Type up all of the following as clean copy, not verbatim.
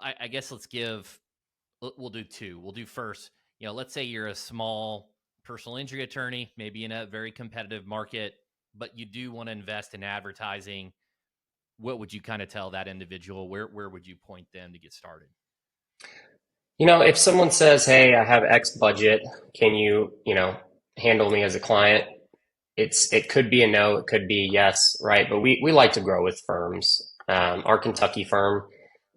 I guess we'll do two. We'll do first, let's say you're a small personal injury attorney, maybe in a very competitive market, but you do want to invest in advertising. What would you kind of tell that individual? Where would you point them to get started? If someone says, "Hey, I have X budget, can you handle me as a client?" It could be a no, it could be yes, right? But we like to grow with firms. Our Kentucky firm,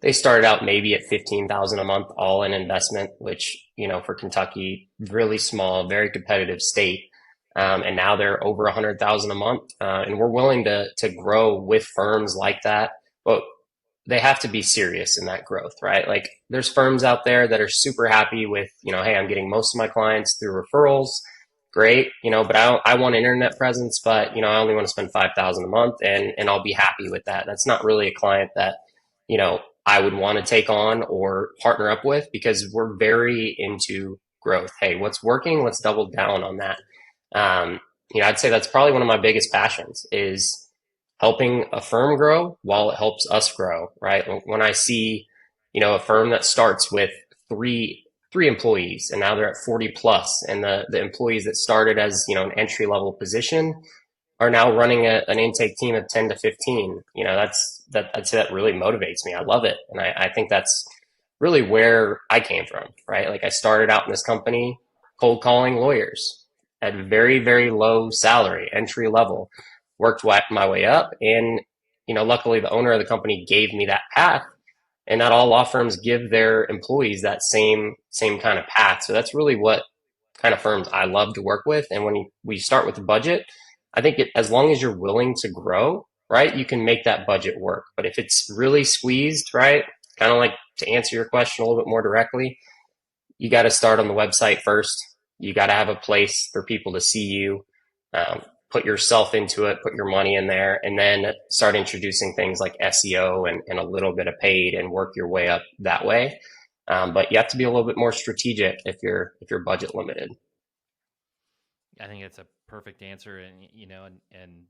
they started out maybe at 15,000 a month, all in investment, which for Kentucky, really small, very competitive state. And now they're over 100,000 a month, and we're willing to grow with firms like that. But they have to be serious in that growth, right? Like there's firms out there that are super happy with, hey, I'm getting most of my clients through referrals. Great, but I want internet presence, but I only want to spend 5,000 a month and I'll be happy with that. That's not really a client that, I would want to take on or partner up with because we're very into growth. Hey, what's working? Let's double down on that. I'd say that's probably one of my biggest passions is helping a firm grow while it helps us grow, right? When I see, a firm that starts with three employees and now they're at 40 plus, and the employees that started as, an entry level position are now running an intake team of 10 to 15. I'd say that really motivates me. I love it. And I think that's really where I came from, right? Like I started out in this company cold calling lawyers at very, very low salary, entry level, worked my way up. And, luckily the owner of the company gave me that path, and not all law firms give their employees that same kind of path. So that's really what kind of firms I love to work with. And when we start with the budget, I think as long as you're willing to grow, right, you can make that budget work. But if it's really squeezed, right, kind of like to answer your question a little bit more directly, you got to start on the website first. You got to have a place for people to see you. Put yourself into it, put your money in there, and then start introducing things like SEO and a little bit of paid and work your way up that way. But you have to be a little bit more strategic if you're budget limited. I think it's a perfect answer, and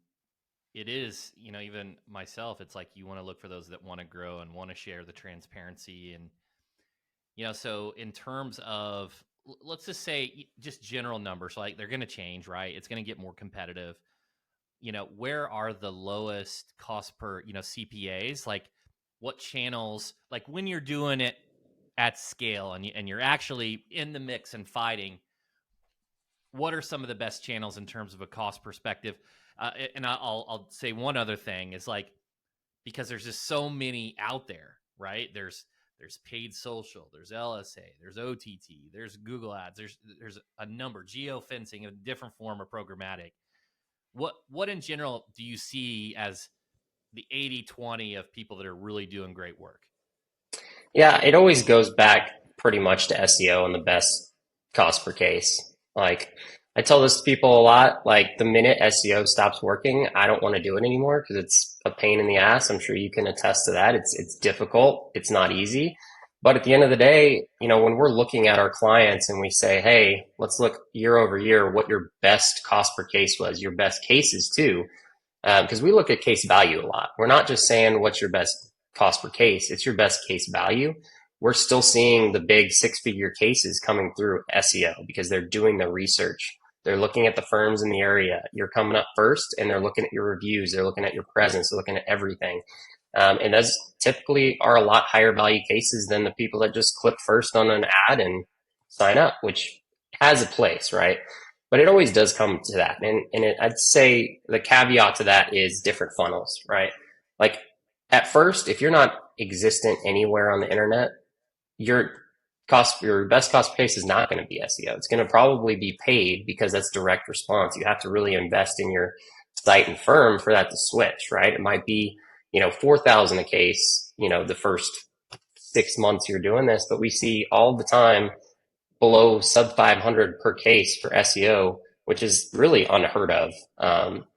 it is, even myself, it's like you want to look for those that want to grow and want to share the transparency. And so in terms of, let's just say just general numbers, like they're going to change, right? It's going to get more competitive. Where are the lowest cost per, CPAs? Like what channels, like when you're doing it at scale and you're actually in the mix and fighting, what are some of the best channels in terms of a cost perspective? And I'll say one other thing is like, because there's just so many out there, right? There's paid social, there's LSA, there's OTT, there's Google Ads, there's a number, geofencing, a different form of programmatic. What in general do you see as the 80-20 of people that are really doing great work? Yeah, it always goes back pretty much to SEO and the best cost per case. Like I tell this to people a lot, like the minute SEO stops working, I don't want to do it anymore because it's a pain in the ass. I'm sure you can attest to that. It's difficult. It's not easy. But at the end of the day, when we're looking at our clients and we say, hey, let's look year over year what your best cost per case was, your best cases too, because we look at case value a lot. We're not just saying what's your best cost per case, it's your best case value. We're still seeing the big six-figure cases coming through SEO because they're doing the research. They're looking at the firms in the area. You're coming up first, and they're looking at your reviews. They're looking at your presence. They're looking at everything. And those typically are a lot higher value cases than the people that just click first on an ad and sign up, which has a place, right? But it always does come to that. I'd say the caveat to that is different funnels, right? Like at first, if you're not existent anywhere on the internet, your best cost case is not going to be SEO. It's going to probably be paid because that's direct response. You have to really invest in your site and firm for that to switch, right? It might be, 4,000 a case, the first 6 months you're doing this, but we see all the time below sub 500 per case for SEO, which is really unheard of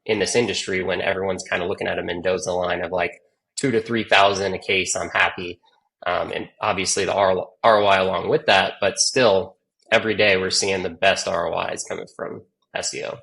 in this industry when everyone's kind of looking at a Mendoza line of like 2 to 3,000 a case. I'm happy. And obviously the ROI along with that, but still every day we're seeing the best ROIs coming from SEO.